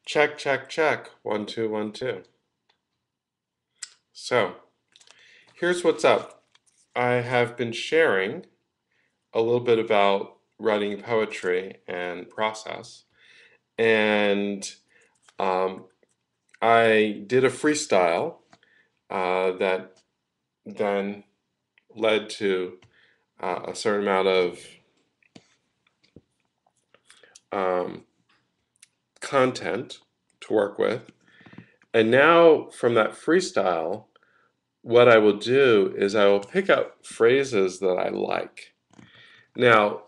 Check, check, check. 1, 2, 1, 2. So, here's what's up. I have been sharing a little bit about writing poetry and process, and um, I did a freestyle that then led to a certain amount of um, content to work with. And now, from that freestyle, what I will do is I will pick out phrases that I like. Now,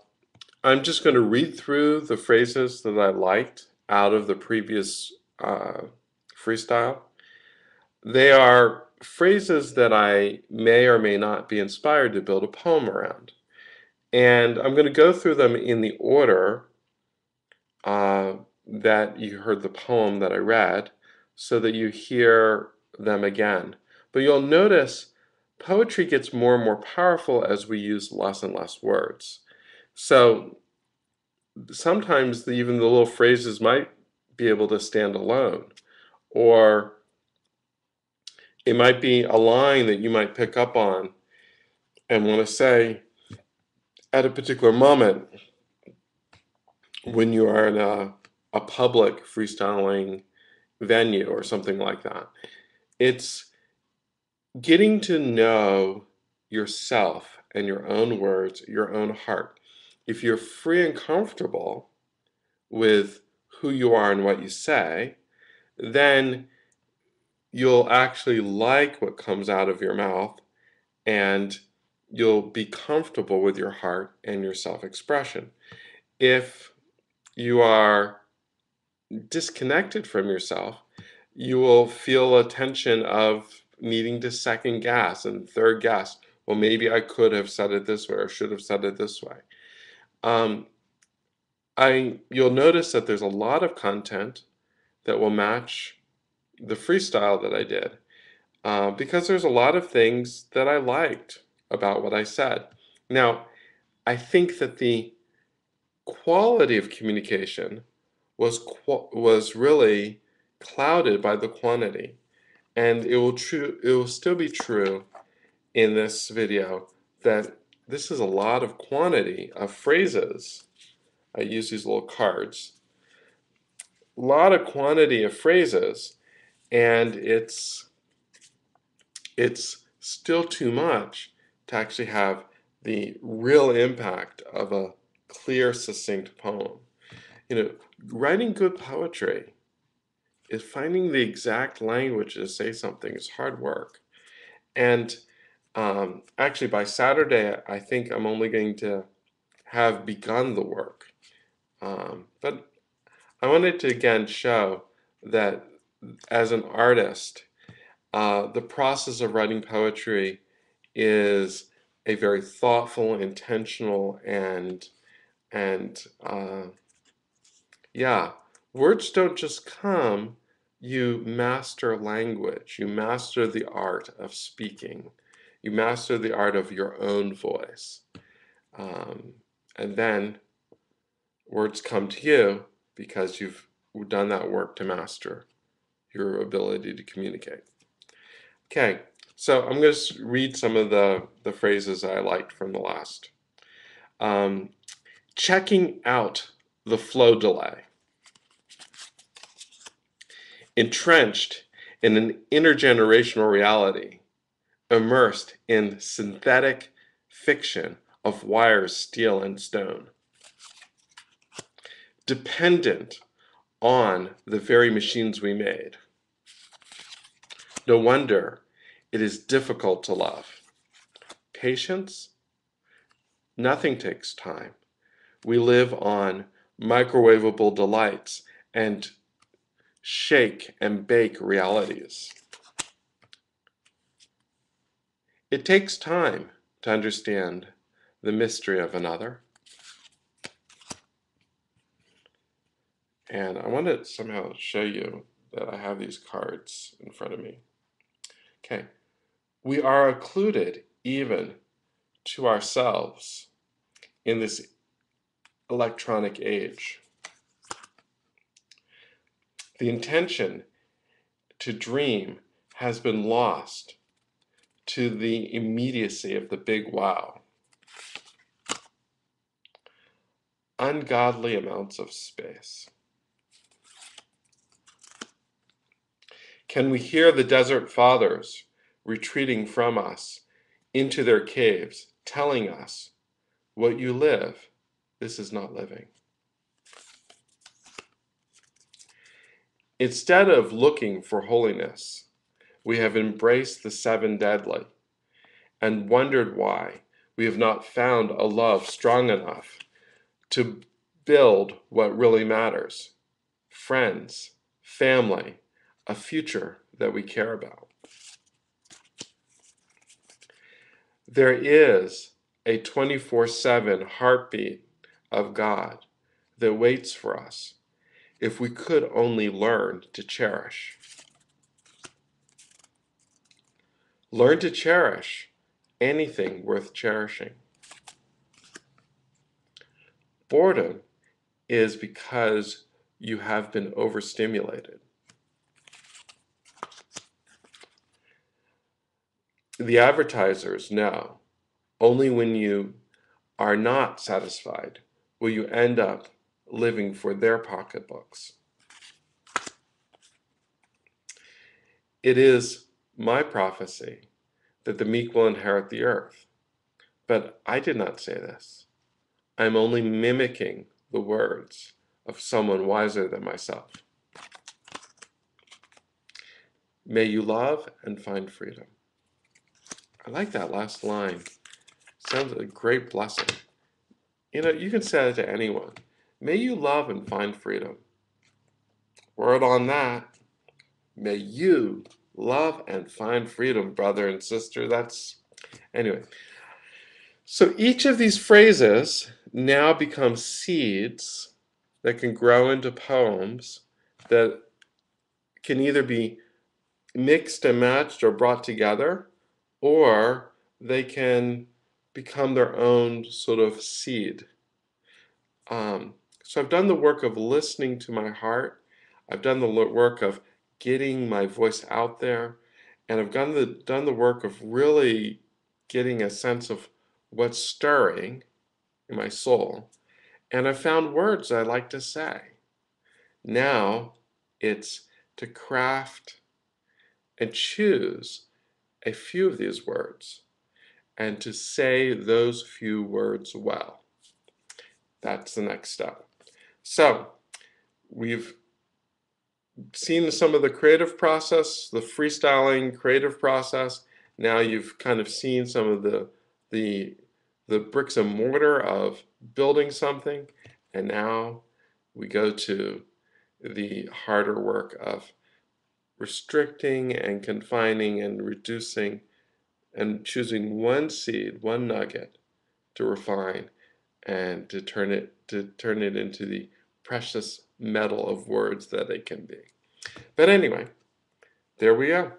I'm just going to read through the phrases that I liked out of the previous freestyle. They are phrases that I may or may not be inspired to build a poem around. And I'm going to go through them in the order uh, that you heard the poem that I read so that you hear them again. But you'll notice poetry gets more and more powerful as we use less and less words. So sometimes even the little phrases might be able to stand alone, or it might be a line that you might pick up on and want to say at a particular moment when you are in a public freestyling venue or something like that. It's getting to know yourself and your own words, your own heart. If you're free and comfortable with who you are and what you say, then you'll actually like what comes out of your mouth and you'll be comfortable with your heart and your self-expression. If you are disconnected from yourself, you will feel a tension of needing to second guess and third guess. Well, maybe I could have said it this way or should have said it this way. Um, you'll notice that there's a lot of content that will match the freestyle that I did because there's a lot of things that I liked about what I said. Now, I think that the quality of communication was really clouded by the quantity, and it will still be true in this video that this is a lot of quantity of phrases. I use these little cards. A lot of quantity of phrases, and it's still too much to actually have the real impact of a clear, succinct poem. You know, writing good poetry is finding the exact language to say something is hard work. And actually, by Saturday, I think I'm only going to have begun the work. But I wanted to again show that as an artist, the process of writing poetry is a very thoughtful, intentional, and yeah, words don't just come. You master language. You master the art of speaking. You master the art of your own voice. Um, and then words come to you because you've done that work to master your ability to communicate. Okay, so I'm going to read some of the phrases I liked from the last. Um, checking out the flow delay. Entrenched in an intergenerational reality, immersed in synthetic fiction of wires, steel, and stone, dependent on the very machines we made. No wonder it is difficult to love. Patience? Nothing takes time. We live on microwavable delights and shake and bake realities. It takes time to understand the mystery of another. And I want to somehow show you that I have these cards in front of me. Okay. We are occluded even to ourselves in this electronic age. The intention to dream has been lost to the immediacy of the big wow. Ungodly amounts of space. Can we hear the desert fathers retreating from us into their caves, telling us, what you live, this is not living? Instead of looking for holiness, we have embraced the seven deadly and wondered why we have not found a love strong enough to build what really matters: friends, family, a future that we care about. There is a 24/7 heartbeat of God that waits for us if we could only learn to cherish. Learn to cherish anything worth cherishing. Boredom is because you have been overstimulated. The advertisers know only when you are not satisfied will you end up living for their pocketbooks. It is my prophecy that the meek will inherit the earth. But I did not say this. I'm only mimicking the words of someone wiser than myself. May you love and find freedom. I like that last line. Sounds like a great blessing. You know, you can say it to anyone. May you love and find freedom. Word on that. May you love and find freedom, brother and sister. Anyway. So each of these phrases now becomes seeds that can grow into poems that can either be mixed and matched or brought together, or they can become their own sort of seed. So I've done the work of listening to my heart. I've done the work of getting my voice out there, and I've done the work of really getting a sense of what's stirring in my soul. And I found words I like to say. Now it's to craft and choose a few of these words and to say those few words well. That's the next step. So we've seen some of the creative process, the freestyling creative process. Now you've kind of seen some of the bricks and mortar of building something, and now we go to the harder work of restricting and confining and reducing and choosing one seed, one nugget to refine and to turn it into the precious metal of words that it can be. But anyway, there we are.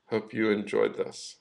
Hope you enjoyed this.